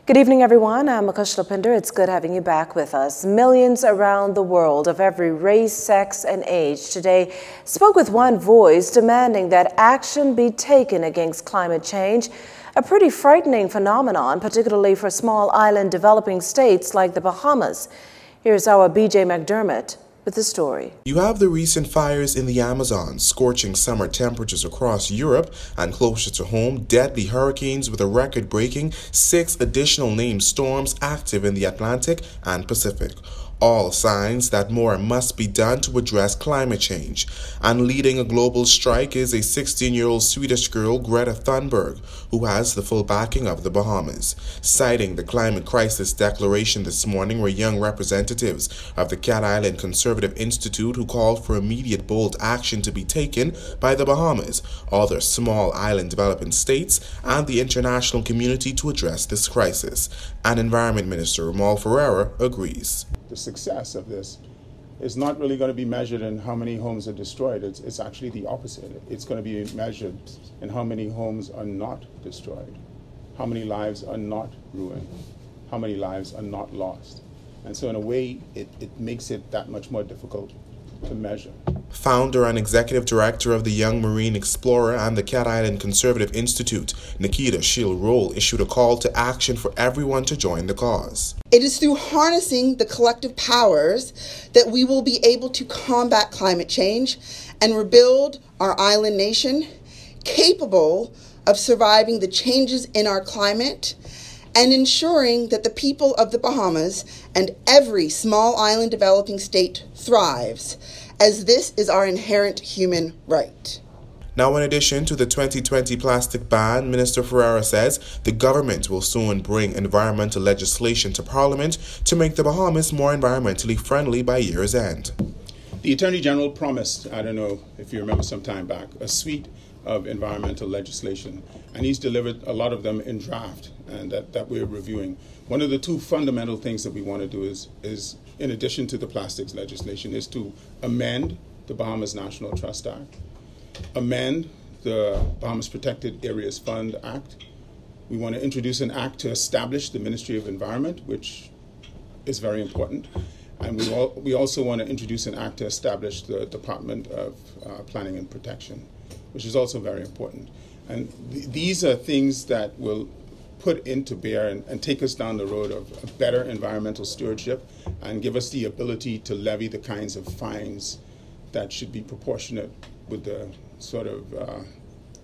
Good evening, everyone. I'm Akush Lapinder. It's good having you back with us. Millions around the world of every race, sex, and age today spoke with one voice demanding that action be taken against climate change, a pretty frightening phenomenon, particularly for small island developing states like the Bahamas. Here's our BJ McDermott with the story. You have the recent fires in the Amazon, scorching summer temperatures across Europe, and closer to home, deadly hurricanes with a record-breaking 6 additional named storms active in the Atlantic and Pacific. All signs that more must be done to address climate change. And leading a global strike is a 16-year-old Swedish girl, Greta Thunberg, who has the full backing of the Bahamas. Citing the climate crisis declaration this morning were young representatives of the Cat Island Conservative Institute who called for immediate bold action to be taken by the Bahamas, other small island developing states, and the international community to address this crisis. And Environment Minister Ramal Ferreira agrees. The success of this is not really going to be measured in how many homes are destroyed. It's actually the opposite. It's going to be measured in how many homes are not destroyed, how many lives are not ruined, how many lives are not lost. And so in a way, it makes it that much more difficult to measure. Founder and executive director of the Young Marine Explorer and the Cat Island Conservative Institute, Nikita Shil-Roll, issued a call to action for everyone to join the cause. It is through harnessing the collective powers that we will be able to combat climate change and rebuild our island nation, capable of surviving the changes in our climate and ensuring that the people of the Bahamas and every small island developing state thrives, as this is our inherent human right. Now, in addition to the 2020 plastic ban, Minister Ferreira says the government will soon bring environmental legislation to Parliament to make the Bahamas more environmentally friendly by year's end. The Attorney General promised, I don't know if you remember some time back, a suite of environmental legislation, and he's delivered a lot of them in draft and that we're reviewing. One of the two fundamental things that we want to do is in addition to the plastics legislation, is to amend the Bahamas National Trust Act, amend the Bahamas Protected Areas Fund Act. We want to introduce an act to establish the Ministry of Environment, which is very important. And we also want to introduce an act to establish the Department of Planning and Protection, which is also very important. And these are things that will put into bear and take us down the road of a better environmental stewardship and give us the ability to levy the kinds of fines that should be proportionate with the sort of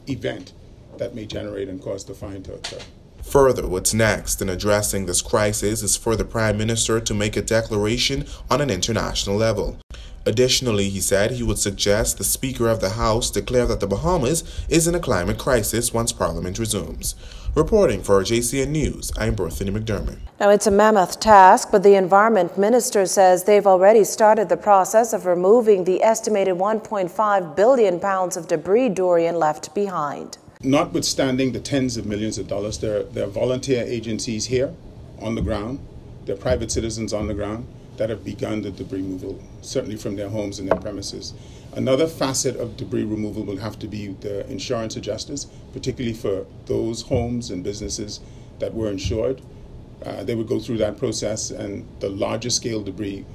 event that may generate and cause the fine to occur. Further, what's next in addressing this crisis is for the Prime Minister to make a declaration on an international level. Additionally, he said he would suggest the Speaker of the House declare that the Bahamas is in a climate crisis once Parliament resumes. Reporting for Jcnnews, I'm Berthany McDermott. Now, it's a mammoth task, but the Environment Minister says they've already started the process of removing the estimated 1.5 billion pounds of debris Dorian left behind. Notwithstanding the tens of millions of dollars, there are volunteer agencies here on the ground, there are private citizens on the ground that have begun the debris removal, certainly from their homes and their premises. Another facet of debris removal will have to be the insurance adjusters, particularly for those homes and businesses that were insured. They would go through that process, and the larger scale debris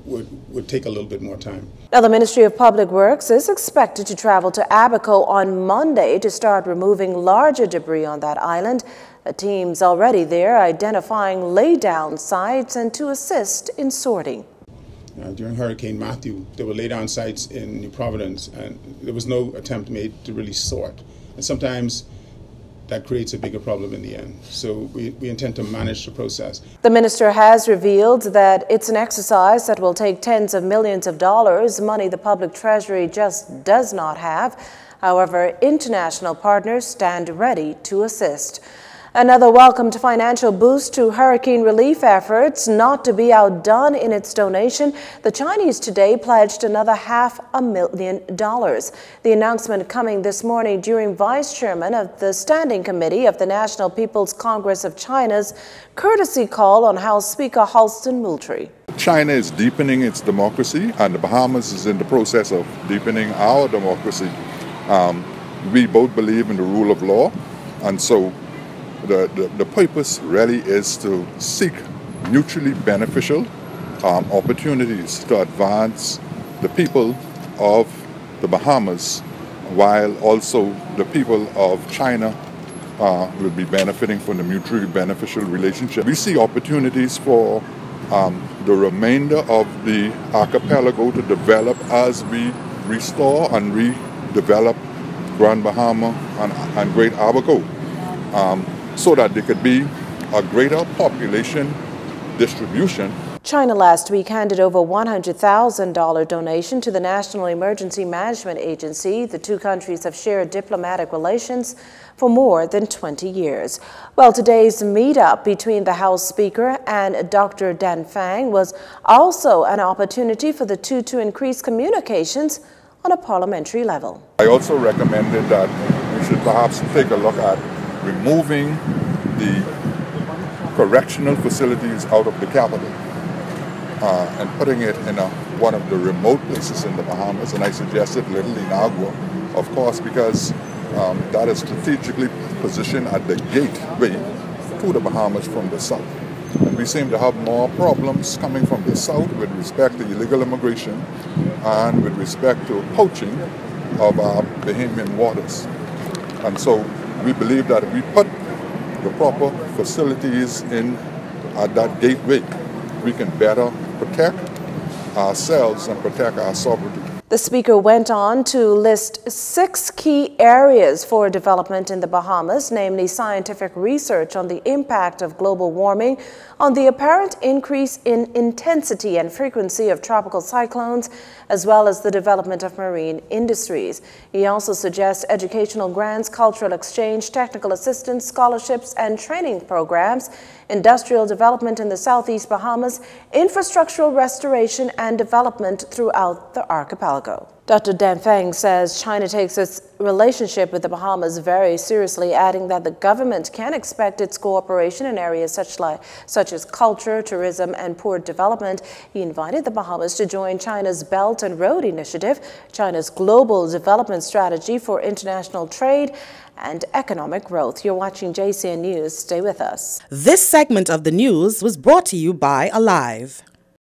would take a little bit more time. Now, the Ministry of Public Works is expected to travel to Abaco on Monday to start removing larger debris on that island. A team's already there identifying laydown sites and to assist in sorting. During Hurricane Matthew, there were laydown sites in New Providence, and there was no attempt made to really sort. And sometimes that creates a bigger problem in the end. So we intend to manage the process. The minister has revealed that it's an exercise that will take tens of millions of dollars, money the public treasury just does not have. However, international partners stand ready to assist. Another welcomed financial boost to hurricane relief efforts. Not to be outdone in its donation, the Chinese today pledged another $500,000. The announcement coming this morning during Vice Chairman of the Standing Committee of the National People's Congress of China's courtesy call on House Speaker Halston Moultrie. China is deepening its democracy, and the Bahamas is in the process of deepening our democracy. We both believe in the rule of law, and so the purpose really is to seek mutually beneficial opportunities to advance the people of the Bahamas, while also the people of China will be benefiting from the mutually beneficial relationship. We see opportunities for the remainder of the archipelago to develop as we restore and redevelop Grand Bahama and Great Abaco, so that there could be a greater population distribution. China last week handed over $100,000 donation to the National Emergency Management Agency. The two countries have shared diplomatic relations for more than 20 years. Well, today's meetup between the House Speaker and Dr. Dan Fang was also an opportunity for the two to increase communications on a parliamentary level. I also recommended that we should perhaps take a look at removing the correctional facilities out of the capital and putting it in one of the remote places in the Bahamas, and I suggested Little Inagua, of course, because that is strategically positioned at the gateway to the Bahamas from the south. And we seem to have more problems coming from the south with respect to illegal immigration and with respect to poaching of our Bahamian waters. And so we believe that if we put the proper facilities in at that gateway, we can better protect ourselves and protect our sovereignty. The Speaker went on to list 6 key areas for development in the Bahamas, namely scientific research on the impact of global warming, on the apparent increase in intensity and frequency of tropical cyclones, as well as the development of marine industries. He also suggests educational grants, cultural exchange, technical assistance, scholarships and training programs, industrial development in the Southeast Bahamas, infrastructural restoration and development throughout the archipelago. Dr. Dan Fang says China takes its relationship with the Bahamas very seriously, adding that the government can expect its cooperation in areas such as culture, tourism, and port development. He invited the Bahamas to join China's Belt and Road Initiative, China's global development strategy for international trade and economic growth. You're watching JCN News. Stay with us. This segment of the news was brought to you by Alive.